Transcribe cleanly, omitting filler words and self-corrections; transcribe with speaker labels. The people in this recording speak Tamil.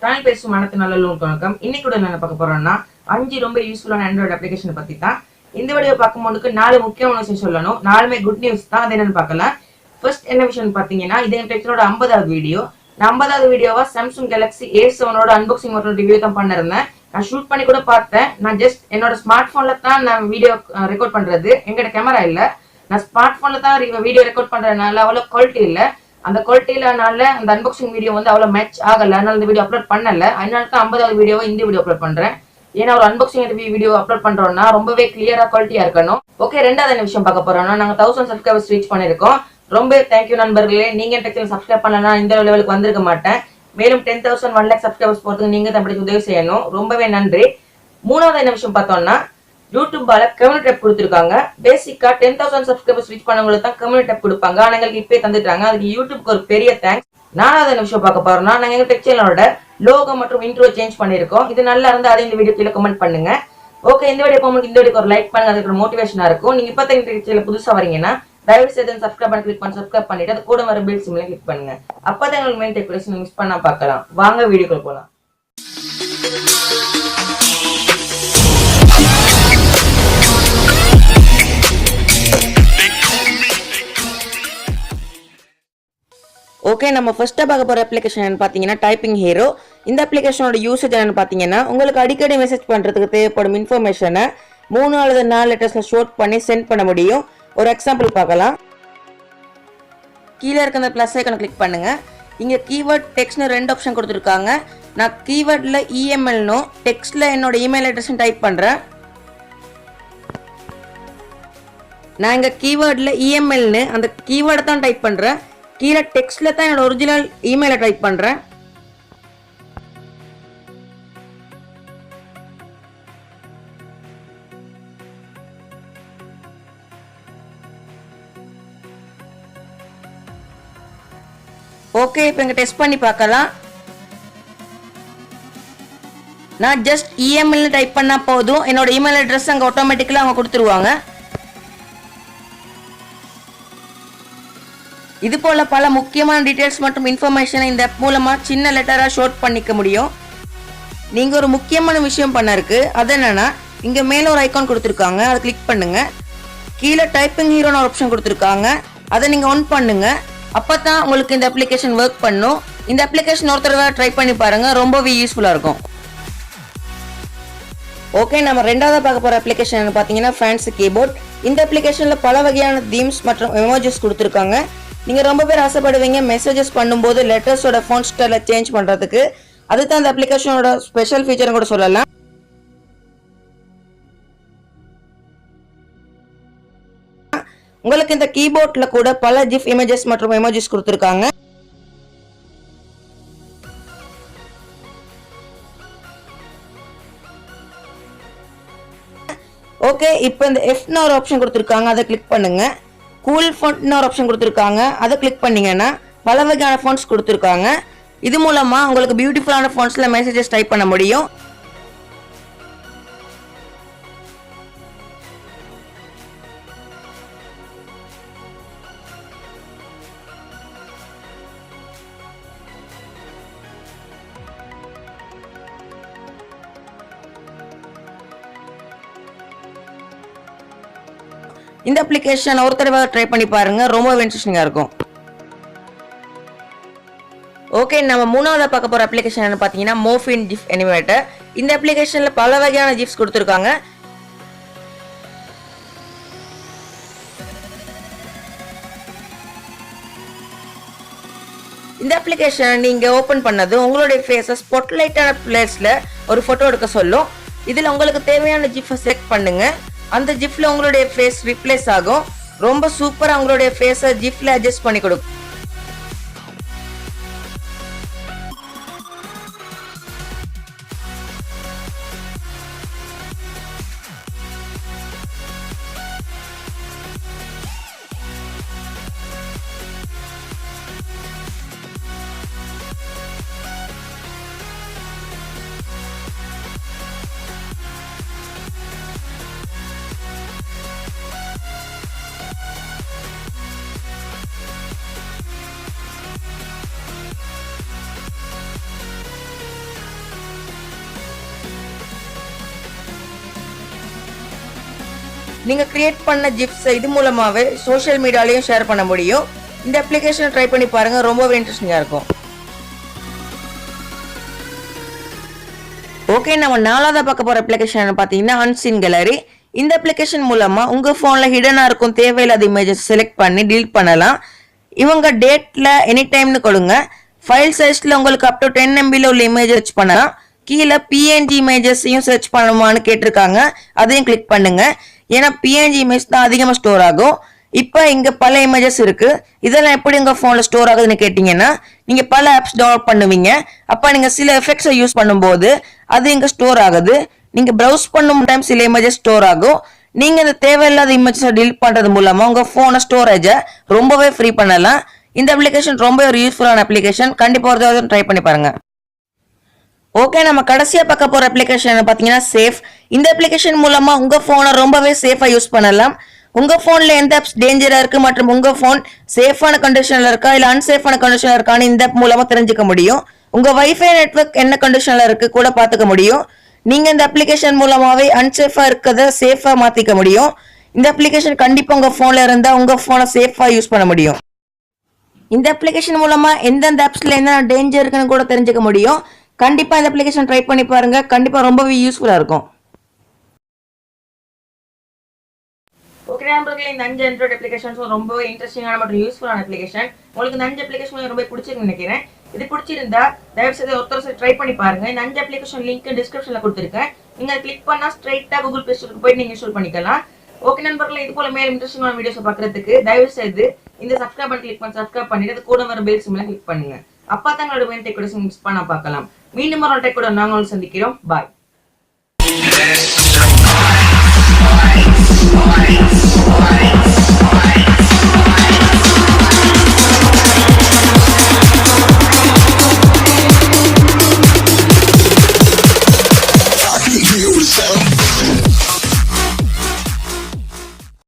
Speaker 1: தமிழ் பேசும் மனத்து நல்ல வணக்கம். இன்னைக்கு கூட என்ன பார்க்க போறோம்னா 5 ரொம்ப யூஸ்ஃபுல்லான ஆண்ட்ராய்டு அப்ளிகேஷன் பத்தி தான். இந்த வீடியோ பார்க்கும்போது 4 முக்கியமான விஷயம் சொல்லணும். 4மே குட் நியூஸ் தான். அது என்னன்னு பார்க்கலாம். ஃபர்ஸ்ட் என்ன விஷயம் பாத்தீங்கன்னா, இது என் டெக்னோட 50வது வீடியோ. நான் 50வது வீடியோவா Samsung Galaxy A7 அன்பாக்சிங் மற்றும் ரிவ்யூ தான் பண்ணிருந்தேன். நான் ஷூட் பண்ணி கூட பார்த்தேன். நான் ஜஸ்ட் என்னோட ஸ்மார்ட் போன்ல தான் நான் வீடியோ ரெக்கார்ட் பண்றது. எங்கிட்ட கேமரா இல்ல. நான் ஸ்மார்ட் போன்ல தான் வீடியோ ரெக்கார்ட் பண்றதுனால அவ்வளவு குவாலிட்டி இல்ல. அந்த குவாலிட்டியிலனால அந்த அன்பாக்சிங் வீடியோ வந்து அவ்வளவு மேட்ச் ஆகல. அதனால இந்த வீடியோ அப்லோட் பண்ணல. அதனால தான் 50வது வீடியோவை இந்த வீடியோ அப்லோட் பண்றேன். ஏன்னா ஒரு அன்பாக்சிங் வீடியோ அப்லோட் பண்றோம்னா ரொம்பவே கிளியரா குவாலிட்டியா இருக்கணும். ஓகே, ரெண்டாவது என்ன விஷயம் பார்க்க போறோம்னா, நாங்க 1000 சப்ஸ்கிரைபர்ஸ் ரீச் பண்ணிருக்கோம். ரொம்ப தேங்க்யூ நண்பர்களே. நீங்க என் டெக்னிக்கல் சப்ஸ்கிரைப் பண்ணலன்னா இந்த லெவலுக்கு வந்திருக்க மாட்டேன். மேலும் 10,000 1 lakh சப்ஸ்கிரைபர்ஸ் போறதுக்கு நீங்க தான் உதவி செய்யணும். ரொம்பவே நன்றி. மூணாவது என்ன விஷயம் பார்த்தோம்னா, யூடியூப்பால கம்யூனிட்டி டேப் கொடுத்துருக்காங்க. பேசிக்கா 10,000 சப்ஸ்கிரைபர்ஸ் ரீச் பண்ணவங்களுக்கு தான் கம்யூனிட்டி டேப் கொடுப்பாங்க. ஆனா எங்களுக்கு இப்பே தந்துட்டாங்க. அதுக்கு யூடியூப்க்கு ஒரு பெரிய தேங்க்ஸ். நாலாவது என்ன விஷயம் பார்க்க போறோம்னா, நாங்க எங்க டெக் சேனலோட லோகோ மற்றும் இன்ட்ரோ சேஞ்ச் பண்ணிருக்கோம். இது நல்லா இருந்தா அதை இந்த வீடியோ கீழே கமெண்ட் பண்ணுங்க. ஓகே, இந்த வீடியோக்கு ஒரு லைக் பண்ணுங்க. அதுக்கு மோட்டிவேஷனா இருக்கும். நீங்க இப்ப இந்த டெக் சேனல் புதுசா வரீங்கன்னா தயவு செய்து சப்ஸ்கிரைப் பண்ணி சப்ஸ்கிரைப் பண்ணிட்டு அது கூட வர பெல் சிம்ல கிளிக் பண்ணுங்க. அப்பதான் உங்களுக்கு மெயின் டெக் மிஸ் பண்ணா பார்க்கலாம். வாங்க வீடியோக்குள்ள போலாம். ஓகே, நம்ம ஃபர்ஸ்ட்டாக பார்க்க போகிற அப்ளிகேஷன் பார்த்தீங்கன்னா டைப்பிங் ஹீரோ. இந்த அப்ளிகேஷனோட யூசேஜ் என்னன்னு பார்த்தீங்கன்னா, உங்களுக்கு அடிக்கடி மெசேஜ் பண்ணுறதுக்கு தேவைப்படும் இன்ஃபர்மேஷனை 3 அல்லது 4 லெட்டர்ஸில் ஷோட் பண்ணி சென்ட் பண்ண முடியும். ஒரு எக்ஸாம்பிள் பார்க்கலாம். கீழே இருக்க அந்த ப்ளஸ் ஐக்கனை கிளிக் பண்ணுங்க. இங்கே கீவேர்ட் டெக்ஸ்ட்னு 2 ஆப்ஷன் கொடுத்துருக்காங்க. நான் கீவேர்டில் இஎம்எல்னும் டெக்ஸ்ட்டில் என்னோட இமெயில் அட்ரஸும் டைப் பண்ணுறேன். நான் இங்கே கீவேர்டில் இஎம்எல்னு அந்த கீவேர்டை தான் டைப் பண்ணுறேன். கீழே டெக்ஸ்ட்ல தான் என்னோட ஒரிஜினல் இமெயிலை டைப் பண்றேன். ஓகே, இப்போ இங்க டெஸ்ட் பண்ணி பார்க்கலாம். நான் ஜஸ்ட் இமெயில் டைப் பண்ணா போதும், என்னோட இமெயில் அட்ரஸ் அங்க ஆட்டோமேட்டிக்கலா அவங்க கொடுத்துருவாங்க. இது போல பல முக்கியமான டீடைல்ஸ் மற்றும் இன்ஃபர்மேஷனை இந்த ஆப் மூலமா சின்ன லெட்டரா ஷோட் பண்ணிக்க முடியும். நீங்க ஒரு முக்கியமான விஷயம் பண்ண இருக்கு. அது என்னன்னா, இங்க மேல ஒரு ஐகான் கொடுத்துருக்காங்க. அதை கிளிக் பண்ணுங்க. கீழே டைப்பிங் ஹீரோன்னு ஒரு ஆப்ஷன் கொடுத்துருக்காங்க. அதை நீங்க ஆன் பண்ணுங்க. அப்பதான் உங்களுக்கு இந்த அப்ளிகேஷன் ஒர்க் பண்ணும். இந்த அப்ளிகேஷன் ஒரு தடவை ட்ரை பண்ணி பாருங்க. ரொம்பவே யூஸ்ஃபுல்லா இருக்கும். ஓகே, நம்ம ரெண்டாவது பார்க்க போற அப்ளிகேஷன் பாத்தீங்கன்னா ஃபேன்சி கீபோர்ட். இந்த அப்ளிகேஷன்ல பல வகையான தீம்ஸ் மற்றும் எமோஜிஸ் கொடுத்துருக்காங்க. நீங்க ரொம்ப பேர் ஆசைப்படுவீங்க மெசேஜஸ் பண்ணும்போது லெட்டர்ஸோட ஃபாண்ட் ஸ்டைலை சேஞ்ச் பண்றதுக்கு. அதுதான் இந்த அப்ளிகேஷனோட ஸ்பெஷல் ஃபீச்சர் கூட சொல்லலாம். உங்களுக்கு இந்த கீபோர்ட்ல கூட பல ஜிஃப் இமேஜஸ் மற்றும் எமோஜிஸ் கொடுத்துருக்காங்க. ஓகே, இப்போ இந்த எஃப்னு ஒரு ஆப்ஷன் கொடுத்துருக்காங்க. அதை கிளிக் பண்ணுங்க. கூல் ஃபாண்ட்னு ஒரு ஆப்ஷன் கொடுத்துருக்காங்க. அதை கிளிக் பண்ணீங்கன்னா பல வகையான ஃபாண்ட்ஸ் கொடுத்துருக்காங்க. இது மூலமா உங்களுக்கு பியூட்டிஃபுல்லான ஃபாண்ட்ஸ்ல மெசேஜஸ் டைப் பண்ண முடியும். இந்த அப்ளிகேஷன் ஒரு தடவை ட்ரை பண்ணி பாருங்க. ரொம்ப இன்ட்ரெஸ்டிங்கா இருக்கும். ஓகே, நம்ம மூணாவது பார்க்க போற அப்ளிகேஷன் என்ன பாத்தீங்கன்னா மோஃபின் ஜிஃப் அனிமேட்டர். இந்த அப்ளிகேஷன்ல பல வகையான ஜிஃப்ஸ் கொடுத்துருக்காங்க. இந்த அப்ளிகேஷன் நீங்க ஓபன் பண்ணது உங்களுடைய ஃபேஸை ஸ்பாட்லைட்டான பிளேஸ்ல ஒரு போட்டோ எடுக்க சொல்லும். இதுல உங்களுக்கு தேவையான ஜிஃபை செலக்ட் பண்ணுங்க. அந்த ஜிஃப்ல உங்களுடைய ஃபேஸ் ரிப்ளேஸ் ஆகும். ரொம்ப சூப்பரா உங்களுடைய ஃபேஸை ஜிஃப்ல அட்ஜஸ்ட் பண்ணி கொடுக்கும். நீங்க கிரியேட் பண்ண ஜிப்ஸ் இது மூலமாவே சோஷியல் மீடியாலயும் ஷேர் பண்ண முடியும். இந்த அப்ளிகேஷனை ட்ரை பண்ணி பாருங்க, ரொம்பவே இன்ட்ரெஸ்டிங்கா இருக்கும். ஓகே, நம்ம நாலாவதா பார்க்க போற அப்ளிகேஷன் பாத்தீங்கன்னா அன்சீன் கேலரி. இந்த அப்ளிகேஷன் மூலமா உங்க போன்ல ஹிடனா இருக்கும் தேவையில்லாத இமேஜஸ் செலக்ட் பண்ணி டெலீட் பண்ணலாம். இவங்க டேட்ல எனி டைம்னு கொடுங்க. ஃபைல் சைஸ்ல உங்களுக்கு அப் டு 10 MB உள்ள இமேஜ் சர்ச் பண்ணலாம். கீழே PNG இமேஜஸையும் சர்ச் பண்ணுமான்னு கேட்டிருக்காங்க, அதையும் கிளிக் பண்ணுங்க. ஏன்னா PNG இமேஜ் தான் அதிகமாக ஸ்டோர் ஆகும். இப்போ இங்க பல இமேஜஸ் இருக்கு. இதெல்லாம் எப்படி உங்க போன்ல ஸ்டோர் ஆகுதுன்னு கேட்டீங்கன்னா, நீங்க பல ஆப்ஸ் டவுன்லோட் பண்ணுவீங்க. அப்ப நீங்க சில எஃபெக்ட்ஸை யூஸ் பண்ணும்போது அது இங்க ஸ்டோர் ஆகுது. நீங்க ப்ரௌஸ் பண்ணும் டைம் சில இமேஜஸ் ஸ்டோர் ஆகும். நீங்க இந்த தேவையில்லாத இமேஜஸை டெலீட் பண்றது மூலமா உங்க போன ஸ்டோரேஜை ரொம்பவே ஃப்ரீ பண்ணலாம். இந்த அப்ளிகேஷன் ரொம்ப ஒரு யூஸ்ஃபுல்லான அப்ளிகேஷன். கண்டிப்பா ஒரு ட்ரை பண்ணி பாருங்க. ஓகே, நம்ம கடைசியா பார்க்க போற அப்ளிகேஷன் பாத்தீங்கன்னா சேஃப். இந்த அப்ளிகேஷன் மூலமா உங்க போனை ரொம்பவே சேஃபா யூஸ் பண்ணலாம். உங்க போன்ல எந்த ஆப்ஸ் டேஞ்சரா இருக்கு மற்றும் உங்க போன் சேஃபான கண்டிஷன்ல இருக்கா இல்ல அன்சேஃபான கண்டிஷன்ல இருக்கான்னு இந்த ஆப் மூலமா தெரிஞ்சுக்க முடியும். உங்க வைஃபை நெட்வொர்க் என்ன கண்டிஷன்ல இருக்கு கூட பாத்துக்க முடியும். நீங்க இந்த அப்ளிகேஷன் மூலமாவே அன்சேஃபா இருக்கத சேஃபா மாத்திக்க முடியும். இந்த அப்ளிகேஷன் கண்டிப்பா உங்க போன்ல இருந்தா உங்க போனை சேஃபா யூஸ் பண்ண முடியும். இந்த அப்ளிகேஷன் மூலமா எந்தெந்த ஆப்ஸ்ல என்ன டேஞ்சர் இருக்குன்னு கூட தெரிஞ்சுக்க முடியும். கண்டிப்பா இந்த அப்ளிகேஷன் ட்ரை பண்ணி பாருங்க, கண்டிப்பா ரொம்பவே யூஸ்ஃபுல்லா இருக்கும். ஓகே நண்பர்களே, இந்த 5 ஆண்ட்ராய்டு அப்ளிகேஷன்ஸும் ரொம்பவே இன்ட்ரெஸ்டிங்கான மற்றும் யூஸ்ஃபுல்லான அப்ளிகேஷன். உங்களுக்கு இந்த 5 அப்ளிகேஷன் ரொம்ப பிடிச்சிருக்குன்னு நினைக்கிறேன். இது பிடிச்சிருந்தா தயவு செய்து ஒருத்தர் ட்ரை பண்ணி பாருங்க. இந்த 5 அப்ளிகேஷன் லிங்க் டிஸ்கிரிப்ஷன்ல கொடுத்துருக்கேன். நீங்க கிளிக் பண்ணா ஸ்ட்ரைட்டா கூகுள் பிளே ஸ்டோருக்கு போய் நீங்க இன்ஸ்டால் பண்ணிக்கலாம். ஓகே நண்பர்களே, இது போல மேலும் இன்ட்ரெஸ்டிங்கான வீடியோஸ் பார்க்கறதுக்கு தயவு செய்து இந்த சப்ஸ்கிரைப் பட்டன் கிளிக் பண்ணி சப்ஸ்கிரைப் பண்ணிட்டு அது கூட வர பெல் சிம்பலை கிளிக் பண்ணுங்க. அப்பதான் உங்களோட மெயின் டெக் வீடியோஸ் மிஸ் பண்ண பார்க்கலாம். மீண்டும் ஒரு டெக் கூட நாங்கள் சந்திக்கிறோம். பாய்.